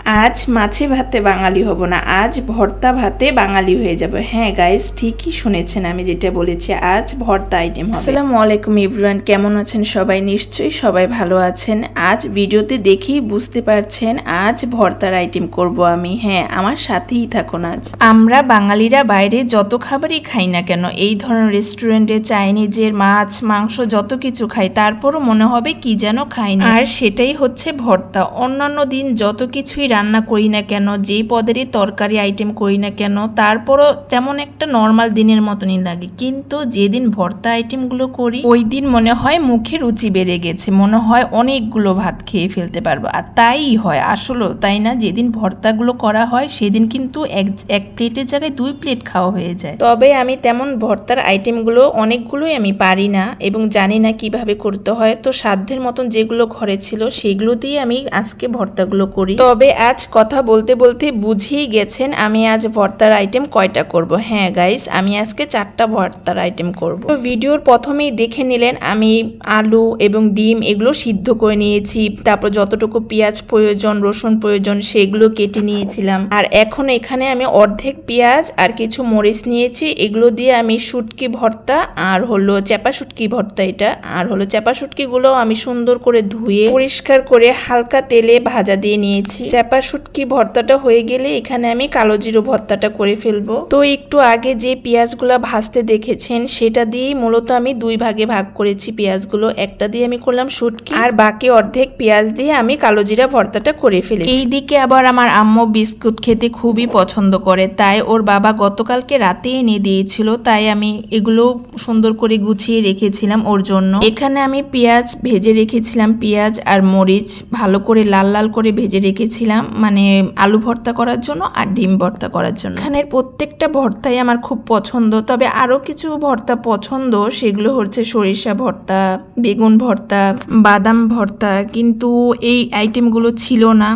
আজ মাছে ভাতে বাঙালি হব না, আজ ভর্তা ভাতে বাঙালি হয়ে যাব। হ্যাঁ গাইস, ঠিকই শুনেছেন, আমি যেটা বলেছি, আজ ভর্তা আইটেম হবে। আসসালামু আলাইকুম এভরিওয়ান, কেমন আছেন সবাই? নিশ্চয়ই সবাই ভালো আছেন। আজ ভিডিওতে দেখেই বুঝতে পারছেন আজ ভর্তার আইটেম করব আমি। হ্যাঁ, আমার সাথেই থাকুন। আজ আমরা বাঙালিরা বাইরে যত খাবারই খাই না কেন, এই ধরনের রেস্টুরেন্টে চাইনিজের মাছ মাংস যত কিছু খাই, তারপরও মনে হবে কি যেন খাই না। আর সেটাই হচ্ছে ভর্তা। অন্যান্য দিন যত কিছুই রান্না করি না কেন, যেই পদেরই তরকারি আইটেম করি না কেন, তারপরও তেমন একটা নর্মাল দিনের মতনই লাগে। কিন্তু যেদিন ভর্তা আইটেমগুলো করি, ওই দিন মনে হয় মুখে রুচি বেড়ে গেছে, মনে হয় অনেকগুলো ভাত খেয়ে ফেলতে পারবো। আর তাই হয় আসলে, তাই না? যেদিন ভর্তাগুলো করা হয় সেদিন কিন্তু এক প্লেটের জায়গায় 2 প্লেট খাওয়া হয়ে যায়। তবে আমি তেমন ভর্তার আইটেমগুলো অনেকগুলোই আমি পারি না এবং জানি না কিভাবে করতে হয়। তো সাধ্যের মতন যেগুলো ঘরে ছিল সেগুলো দিয়ে আমি আজকে ভর্তাগুলো করি। তবে আজ কথা বলতে বলতে বুঝিয়ে গেছেন আমি আজ ভর্তার আইটেম কয়টা করব। হ্যাঁ গাইস, আমি আজকে 4টা ভর্তার আইটেম করব। তো ভিডিওর প্রথমেই দেখে নিলেন আমি আলু এবং ডিম এগুলো সিদ্ধ করে নিয়েছি। তারপর যতটুকু পেঁয়াজ প্রয়োজন, রসুন প্রয়োজন সেগুলো কেটে নিয়েছিলাম। আর এখন এখানে আমি অর্ধেক পেঁয়াজ আর কিছু মরিচ নিয়েছি। এগুলো দিয়ে আমি শুটকি ভর্তা আর হলো চাপা শুটকি ভর্তা, এটা আর হলো চাপা শুটকিগুলো আমি সুন্দর করে ধুয়ে পরিষ্কার করে হালকা তেলে ভাজা দিয়ে নিয়েছি। চাপা শুটকি ভর্তাটা হয়ে গেলে এখানে আমি কালো জিরো ভর্তাটা করে ফেলবো। তো একটু আগে যে পেঁয়াজগুলো ভাজতে দেখেছেন সেটা দিয়েই মূলত আমি 2 ভাগে ভাগ করেছি পেঁয়াজগুলো। একটা দিয়ে আমি করলাম শুটকি আর বাকি অর্ধেক পেঁয়াজ দিয়ে আমি কালো জিরা ভর্তাটা করে ফেলেছি। এইদিকে আবার আমার আম্মু বিস্কুট খেতে খুবই পছন্দ করে, তাই ওর বাবা গতকালকে রাতে এনে দিয়েছিল, তাই আমি এগুলো সুন্দর করে গুছিয়ে রেখেছিলাম ওর জন্য। এখানে আমি পেঁয়াজ ভেজে রেখেছিলাম, পেঁয়াজ আর মরিচ ভালো করে লাল লাল করে ভেজে রেখেছিলাম, মানে আলু ভর্তা করার জন্য আর ডিম ভর্তা করার জন্য। এখানের প্রত্যেকটা ভর্তাই আমার খুব পছন্দ। তবে আরো কিছু ভর্তা পছন্দ, সেগুলো হচ্ছে সরিষা ভর্তা, বেগুন ভর্তা, বাদাম ভর্তা, কিন্তু এই আইটেমগুলো ছিল না,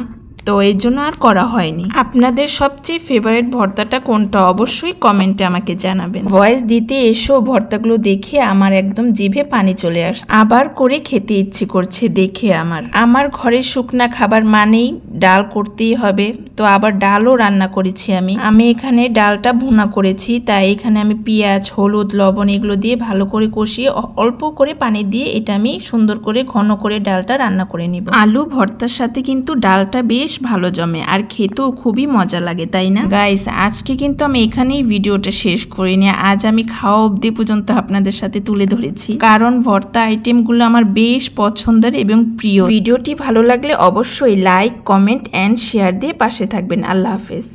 তো এর জন্য আর করা হয়নি। আপনাদের সবচেয়ে ফেভারিট ভর্তাটা কোনটা অবশ্যই কমেন্টে আমাকে জানাবেন। ভয়েস দিতে এসো ভর্তাগুলো দেখে আমার একদম জিভে পানি চলে আসছে, আবার করে খেতে ইচ্ছে করছে দেখে। আমার ঘরের শুকনা খাবার মানেই ডাল করতেই হবে, তো আবার ডালও রান্না করেছি আমি এখানে ডালটা ভুনা করেছি, তাই এখানে আমি পেঁয়াজ হলুদ লবণ এগুলো দিয়ে ভালো করে কষিয়ে অল্প করে পানি দিয়ে এটা আমি সুন্দর করে ঘন করে ডালটা রান্না করে নিব। আলু ভর্তার সাথে কিন্তু ডালটা বেশ ভালো জমে আর খেতেও খুবই মজা লাগে, তাই না গাইস? আজকে কিন্তু আমি এখানেই ভিডিওটা শেষ করিনি। আজ আমি খাওয়া অবধি পর্যন্ত আপনাদের সাথে তুলে ধরেছি, কারণ ভর্তা আইটেমগুলো আমার বেশ পছন্দের এবং প্রিয়। ভিডিওটি ভালো লাগলে অবশ্যই লাইক কমেন্ট এন্ড শেয়ার দিয়ে পাশে থাকবেন। আল্লাহ হাফেজ।